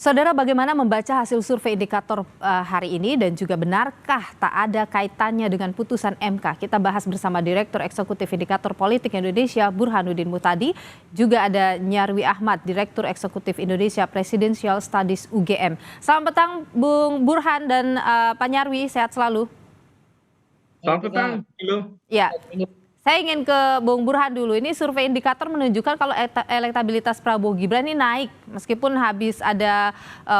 Saudara, bagaimana membaca hasil survei indikator hari ini dan juga benarkah tak ada kaitannya dengan putusan MK? Kita bahas bersama Direktur Eksekutif Indikator Politik Indonesia, Burhanuddin Muhtadi. Juga ada Nyarwi Ahmad, Direktur Eksekutif Indonesia Presidential Studies UGM. Selamat petang, Bung Burhan dan Pak Nyarwi, sehat selalu. Selamat petang, Halo. Ya. Saya ingin ke Bung Burhan dulu. Ini survei indikator menunjukkan kalau elektabilitas Prabowo Gibran ini naik meskipun habis ada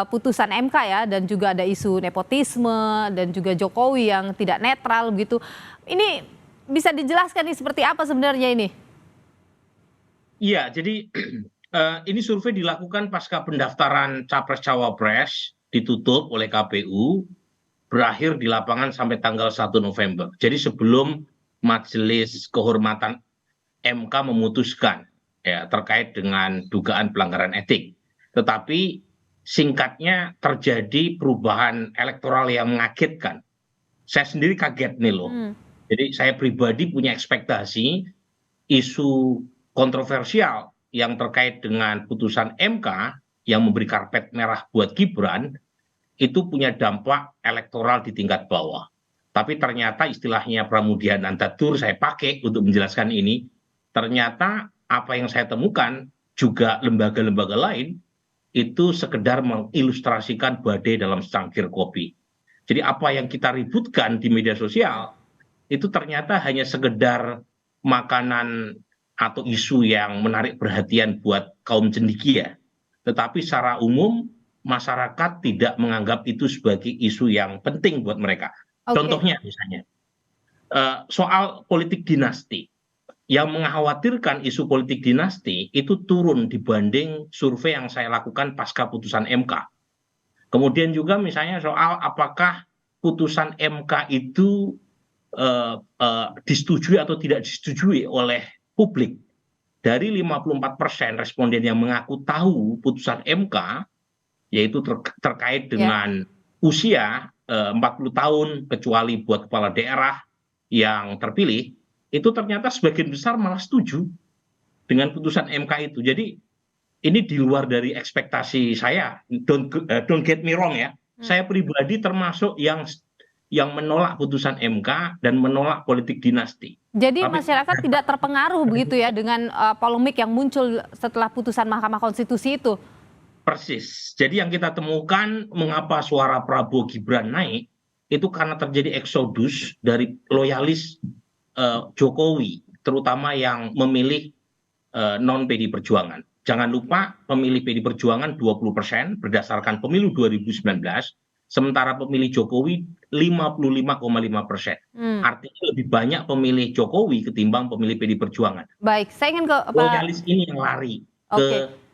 putusan MK ya, dan juga ada isu nepotisme dan juga Jokowi yang tidak netral begitu. Ini bisa dijelaskan nih seperti apa sebenarnya ini? Iya, jadi ini survei dilakukan pasca pendaftaran Capres-Cawapres ditutup oleh KPU, berakhir di lapangan sampai tanggal 1 November. Jadi sebelum Majelis Kehormatan MK memutuskan ya terkait dengan dugaan pelanggaran etik. Tetapi singkatnya terjadi perubahan elektoral yang mengagetkan. Saya sendiri kaget nih loh. Jadi saya pribadi punya ekspektasi isu kontroversial yang terkait dengan putusan MK yang memberi karpet merah buat Gibran itu punya dampak elektoral di tingkat bawah. Tapi ternyata istilahnya Pramudia Nantatur saya pakai untuk menjelaskan ini, ternyata apa yang saya temukan juga lembaga-lembaga lain itu sekedar mengilustrasikan badai dalam secangkir kopi. Jadi apa yang kita ributkan di media sosial itu ternyata hanya sekedar makanan atau isu yang menarik perhatian buat kaum cendekia. Tetapi secara umum masyarakat tidak menganggap itu sebagai isu yang penting buat mereka. Contohnya misalnya soal politik dinasti yang mengkhawatirkan isu politik dinasti itu turun dibanding survei yang saya lakukan pasca putusan MK. Kemudian juga misalnya soal apakah putusan MK itu disetujui atau tidak disetujui oleh publik. Dari 54% responden yang mengaku tahu putusan MK, yaitu terkait dengan usia 40 tahun kecuali buat kepala daerah yang terpilih, itu ternyata sebagian besar malah setuju dengan putusan MK itu. Jadi ini di luar dari ekspektasi saya. Don't get me wrong ya. Saya pribadi termasuk yang menolak putusan MK dan menolak politik dinasti. Jadi masyarakat tidak terpengaruh begitu ya dengan polemik yang muncul setelah putusan Mahkamah Konstitusi itu? Persis. Jadi yang kita temukan mengapa suara Prabowo Gibran naik itu karena terjadi eksodus dari loyalis Jokowi, terutama yang memilih non PD Perjuangan. Jangan lupa pemilih PD Perjuangan 20% berdasarkan pemilu 2019, sementara pemilih Jokowi 55,5%. Artinya lebih banyak pemilih Jokowi ketimbang pemilih PD Perjuangan. Baik, saya ingin ke loyalis ini yang lari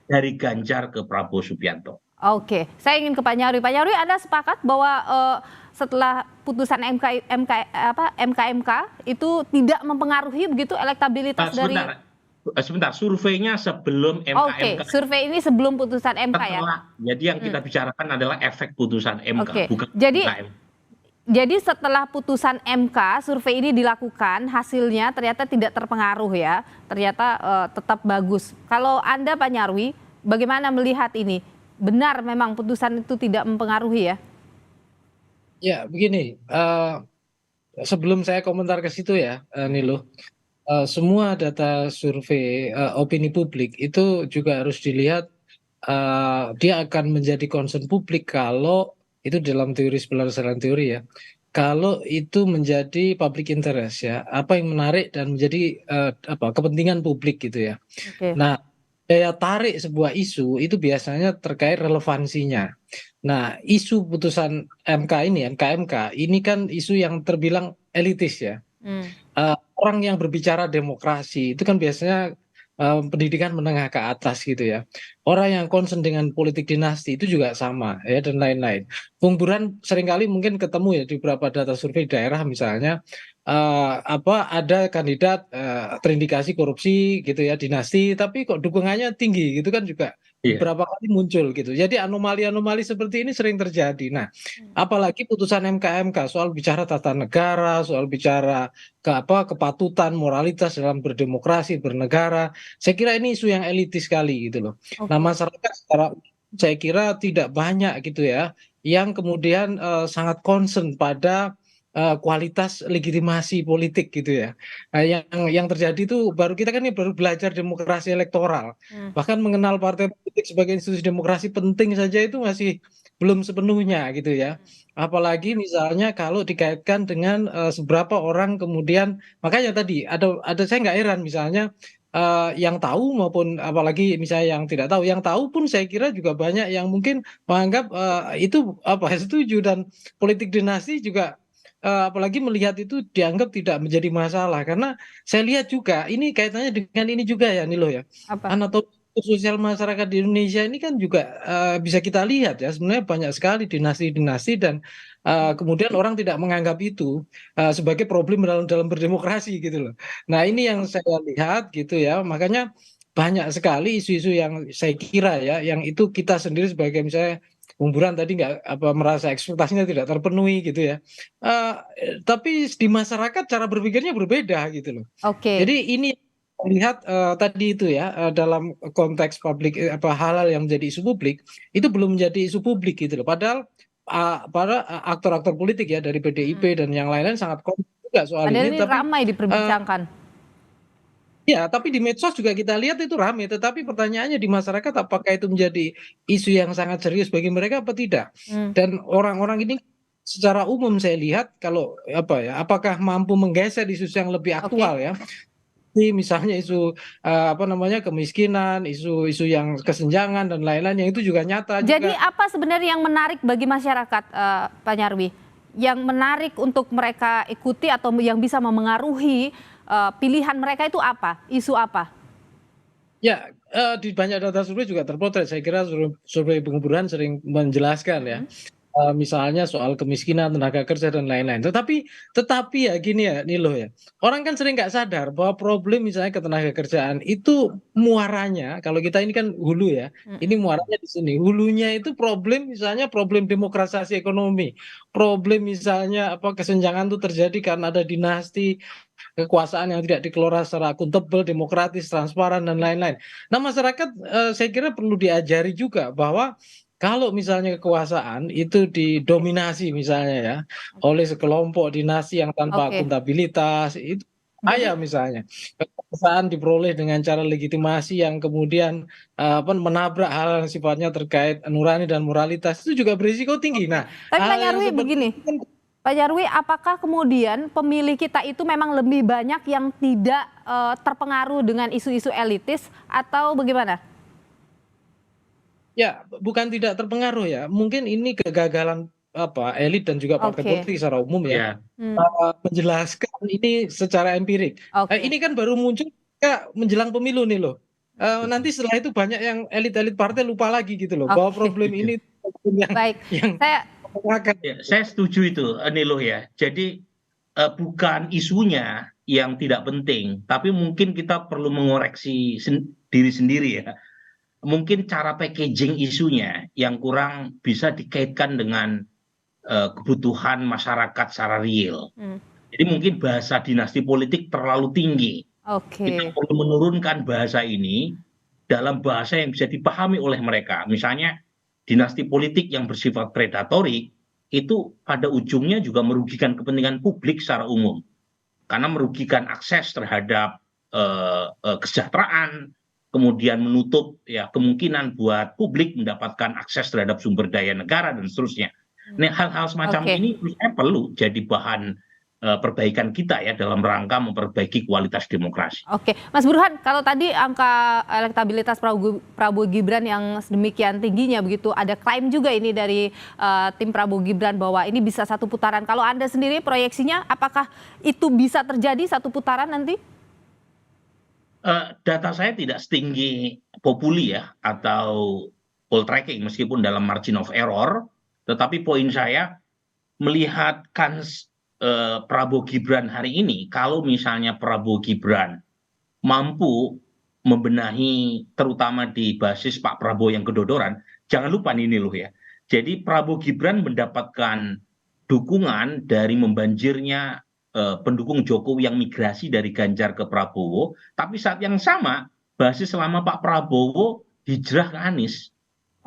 dari Ganjar ke Prabowo Subianto. Oke, saya ingin ke Pak Nyarwi. Pak Nyarwi, Anda sepakat bahwa setelah putusan MK itu tidak mempengaruhi begitu elektabilitas dari? Sebentar, surveinya sebelum MK. Survei ini sebelum putusan MK ya. Jadi yang kita bicarakan adalah efek putusan MK, bukan MK. Jadi setelah putusan MK, survei ini dilakukan, hasilnya ternyata tidak terpengaruh ya, ternyata tetap bagus. Kalau Anda Pak Nyarwi, bagaimana melihat ini? Benar memang putusan itu tidak mempengaruhi ya? Ya begini, sebelum saya komentar ke situ ya Nilo, semua data survei opini publik itu juga harus dilihat, dia akan menjadi concern publik kalau itu dalam teori penyelesaian teori ya, kalau itu menjadi public interest ya, apa yang menarik dan menjadi kepentingan publik gitu ya. Nah, daya tarik sebuah isu itu biasanya terkait relevansinya. Nah, isu putusan MK ini kan isu yang terbilang elitis ya. Orang yang berbicara demokrasi itu kan biasanya pendidikan menengah ke atas gitu ya. Orang yang concern dengan politik dinasti itu juga sama ya, dan lain-lain. Bung Burhan seringkali mungkin ketemu ya di beberapa data survei daerah misalnya ada kandidat terindikasi korupsi gitu ya, dinasti, tapi kok dukungannya tinggi gitu kan juga beberapa kali muncul gitu. Jadi anomali-anomali seperti ini sering terjadi. Nah, apalagi putusan MK soal bicara tata negara, soal bicara kepatutan, moralitas dalam berdemokrasi, bernegara. Saya kira ini isu yang elitis sekali gitu loh. Nah, masyarakat secara saya kira tidak banyak gitu ya, yang kemudian sangat concern pada kualitas legitimasi politik gitu ya. Yang terjadi itu baru kita kan ini baru belajar demokrasi elektoral, Hmm. bahkan mengenal partai politik sebagai institusi demokrasi penting saja itu masih belum sepenuhnya gitu ya. Apalagi misalnya kalau dikaitkan dengan seberapa orang kemudian, makanya tadi ada saya nggak heran misalnya yang tahu maupun apalagi misalnya yang tidak tahu, yang tahu pun saya kira juga banyak yang mungkin menganggap itu apa setuju, dan politik dinasti juga apalagi melihat itu dianggap tidak menjadi masalah, karena saya lihat juga ini kaitannya dengan ini juga ya Nilo ya, Apa? anatomi sosial masyarakat di Indonesia ini kan juga bisa kita lihat ya, sebenarnya banyak sekali dinasti-dinasti, dan kemudian orang tidak menganggap itu sebagai problem dalam dalam berdemokrasi gitu loh. Nah, ini yang saya lihat gitu ya. Makanya banyak sekali isu-isu yang saya kira ya, yang itu kita sendiri sebagai misalnya Bung Burhan tadi nggak apa merasa ekspektasinya tidak terpenuhi gitu ya. Eh, tapi di masyarakat cara berpikirnya berbeda gitu loh. Oke. Jadi ini lihat tadi itu ya, dalam konteks publik apa hal-hal yang menjadi isu publik itu belum menjadi isu publik gitu loh. Padahal para aktor-aktor politik ya dari PDIP Mm-mm. dan yang lain-lain sangat concern juga soal Padahal ini, ini tapi ramai eh, diperbincangkan. ya, tapi di medsos juga kita lihat itu ramai, tetapi pertanyaannya di masyarakat apakah itu menjadi isu yang sangat serius bagi mereka apa tidak? Hmm. Dan orang-orang ini secara umum saya lihat kalau apa ya, apakah mampu menggeser isu yang lebih Oke. aktual ya? Ini misalnya isu apa namanya kemiskinan, isu-isu yang kesenjangan dan lain-lain yang itu juga nyata Jadi juga. apa sebenarnya yang menarik bagi masyarakat, Pak Nyarwi? Yang menarik untuk mereka ikuti atau yang bisa memengaruhi pilihan mereka itu apa? Isu apa? Ya, di banyak data survei juga terpotret. Saya kira survei penguburan sering menjelaskan ya. Mm-mm. Misalnya soal kemiskinan, tenaga kerja dan lain-lain. Tetapi ya gini ya, nih loh ya. Orang kan sering nggak sadar bahwa problem misalnya ketenaga kerjaan itu muaranya, kalau kita ini kan hulu ya, ini Mm-mm. muaranya di sini. Hulunya itu problem misalnya problem demokratisasi ekonomi, problem misalnya apa kesenjangan itu terjadi karena ada dinasti, kekuasaan yang tidak dikelola secara akuntabel, demokratis, transparan dan lain-lain. Nah, masyarakat saya kira perlu diajari juga bahwa kalau misalnya kekuasaan itu didominasi misalnya ya oleh sekelompok dinasti yang tanpa Oke. akuntabilitas, itu Jadi bahaya misalnya. Kekuasaan diperoleh dengan cara legitimasi yang kemudian apa, menabrak hal yang sifatnya terkait nurani dan moralitas itu juga berisiko tinggi. oke. Nah, Tapi Pak hal yang Nyarwi seperti begini, itu kan Pak Nyarwi, apakah kemudian pemilih kita itu memang lebih banyak yang tidak terpengaruh dengan isu-isu elitis atau bagaimana? ya, bukan tidak terpengaruh ya. Mungkin ini kegagalan apa elit dan juga partai Oke. politik secara umum ya, Ya, Hmm. menjelaskan ini secara empirik. Oke. Ini kan baru muncul ketika menjelang pemilu nih loh. Nanti setelah itu banyak yang elit-elit partai lupa lagi gitu loh bahwa Oke. problem setuju. ini problem yang Baik. yang Saya akan Ya, saya setuju itu, Nilo ya. Jadi bukan isunya yang tidak penting, tapi mungkin kita perlu mengoreksi diri sendiri ya. Mungkin cara packaging isunya yang kurang bisa dikaitkan dengan kebutuhan masyarakat secara real. hmm. Jadi mungkin bahasa dinasti politik terlalu tinggi. Kita Oke. perlu menurunkan bahasa ini dalam bahasa yang bisa dipahami oleh mereka. Misalnya dinasti politik yang bersifat predatorik itu pada ujungnya juga merugikan kepentingan publik secara umum karena merugikan akses terhadap kesejahteraan, kemudian menutup ya kemungkinan buat publik mendapatkan akses terhadap sumber daya negara dan seterusnya. Nah, hal-hal semacam Oke. ini menurut saya perlu jadi bahan perbaikan kita ya dalam rangka memperbaiki kualitas demokrasi. Oke, Mas Burhan, kalau tadi angka elektabilitas Prabowo Gibran yang sedemikian tingginya begitu, ada klaim juga ini dari tim Prabowo Gibran bahwa ini bisa satu putaran. Kalau Anda sendiri proyeksinya, apakah itu bisa terjadi satu putaran nanti? Data saya tidak setinggi Populi ya atau poll tracking meskipun dalam margin of error, tetapi poin saya melihat kans Prabowo Gibran hari ini, kalau misalnya Prabowo Gibran mampu membenahi terutama di basis Pak Prabowo yang kedodoran, jangan lupa nih loh ya. Jadi Prabowo Gibran mendapatkan dukungan dari membanjirnya pendukung Jokowi yang migrasi dari Ganjar ke Prabowo, tapi saat yang sama basis selama Pak Prabowo hijrah ke Anies.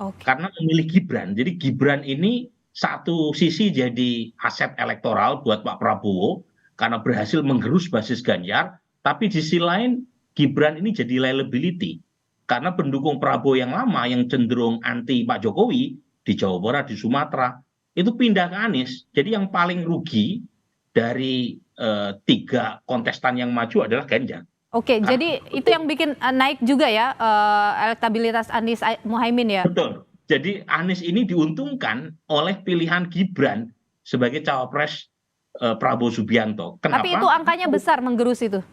Oke. karena memilih Gibran. Jadi Gibran ini satu sisi jadi aset elektoral buat Pak Prabowo karena berhasil menggerus basis Ganjar, tapi di sisi lain Gibran ini jadi liability karena pendukung Prabowo yang lama yang cenderung anti Pak Jokowi di Jawa Barat, di Sumatera itu pindah ke Anies. Jadi yang paling rugi dari tiga kontestan yang maju adalah Ganjar. Oke, Karena jadi itu yang bikin naik juga ya elektabilitas Anies Muhaimin ya. betul. Jadi Anies ini diuntungkan oleh pilihan Gibran sebagai cawapres Prabowo Subianto. Tapi itu Kenapa? angkanya besar menggerus itu.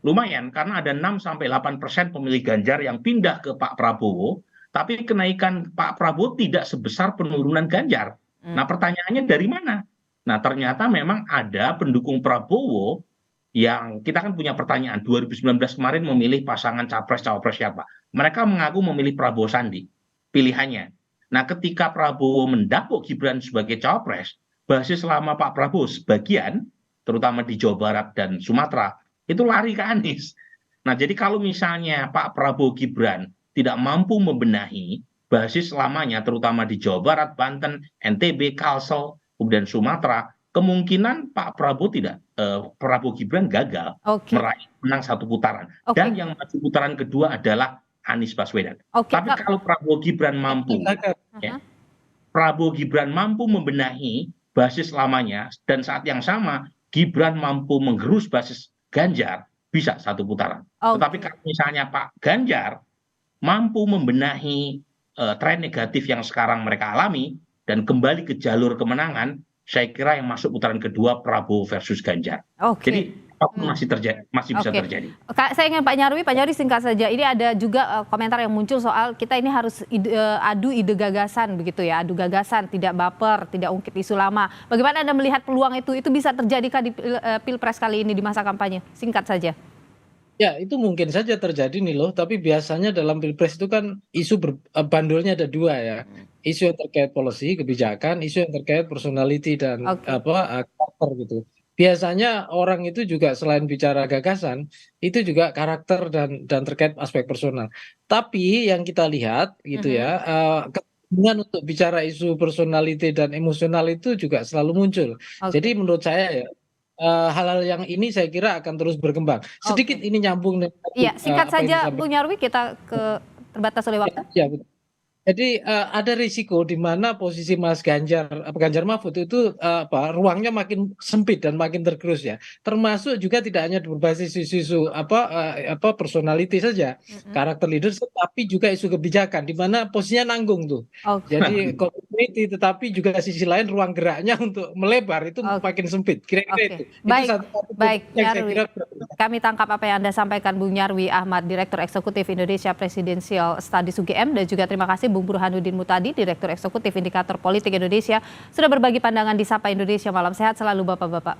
Lumayan, karena ada 6-8% pemilih Ganjar yang pindah ke Pak Prabowo, tapi kenaikan Pak Prabowo tidak sebesar penurunan Ganjar. Nah, pertanyaannya dari mana? Nah, ternyata memang ada pendukung Prabowo yang kita kan punya pertanyaan, 2019 kemarin memilih pasangan capres-cawapres siapa? Mereka mengaku memilih Prabowo Sandi, pilihannya. Nah, ketika Prabowo mendapuk Gibran sebagai cawapres, basis lama Pak Prabowo sebagian, terutama di Jawa Barat dan Sumatera, itu lari ke Anies. Nah, jadi kalau misalnya Pak Prabowo Gibran tidak mampu membenahi basis lamanya, terutama di Jawa Barat, Banten, NTB, Kalsel, kemudian Sumatera, kemungkinan Pak Prabowo Prabowo Gibran gagal Oke. meraih menang satu putaran. Oke. Dan yang maju putaran kedua adalah Anies Baswedan. Oke, Tapi kalau Prabowo Gibran mampu, ya, Prabowo Gibran mampu membenahi basis lamanya dan saat yang sama Gibran mampu menggerus basis Ganjar, bisa satu putaran. Oke. Tetapi kalau misalnya Pak Ganjar mampu membenahi tren negatif yang sekarang mereka alami dan kembali ke jalur kemenangan, saya kira yang masuk putaran kedua Prabowo versus Ganjar. Oke. Jadi apapun masih bisa Oke. terjadi. Saya ingin Pak Nyarwi singkat saja. Ini ada juga komentar yang muncul soal kita ini harus adu ide gagasan begitu ya, adu gagasan, tidak baper, tidak ungkit isu lama. Bagaimana Anda melihat peluang itu? Itu bisa terjadikah di Pilpres kali ini di masa kampanye? Singkat saja. Ya, itu mungkin saja terjadi nih loh, tapi biasanya dalam Pilpres itu kan bandulnya ada dua ya. Isu yang terkait policy, kebijakan, isu yang terkait personality dan Oke. karakter gitu. Biasanya orang itu juga selain bicara gagasan, itu juga karakter dan terkait aspek personal. Tapi yang kita lihat gitu ya, kecenderungan untuk bicara isu personality dan emosional itu juga selalu muncul. Oke. Jadi menurut saya ya, hal-hal yang ini saya kira akan terus berkembang. Sedikit Oke. ini nyambung dengan Iya, singkat apa yang saja disampaikan. Bung Nyarwi, kita terbatas oleh waktu. Ya, betul. Jadi ada risiko di mana posisi Mas Ganjar Mahfud itu ruangnya makin sempit dan makin tergerus ya. Termasuk juga tidak hanya berbasis isu-isu personality saja, karakter leadership, tapi juga isu kebijakan di mana posisinya nanggung tuh. Oke. Jadi community tetapi juga sisi lain ruang geraknya untuk melebar itu Oke. makin sempit. Kira-kira Oke. itu. Baik, Itu satu baik, yang saya Nyarwi. kira Kami tangkap apa yang Anda sampaikan, Bung Nyarwi Ahmad, Direktur Eksekutif Indonesia Presidential Studies UGM, dan juga terima kasih Bung Burhanuddin Muhtadi, Direktur Eksekutif Indikator Politik Indonesia, sudah berbagi pandangan di Sapa Indonesia Malam. Sehat selalu Bapak-Bapak.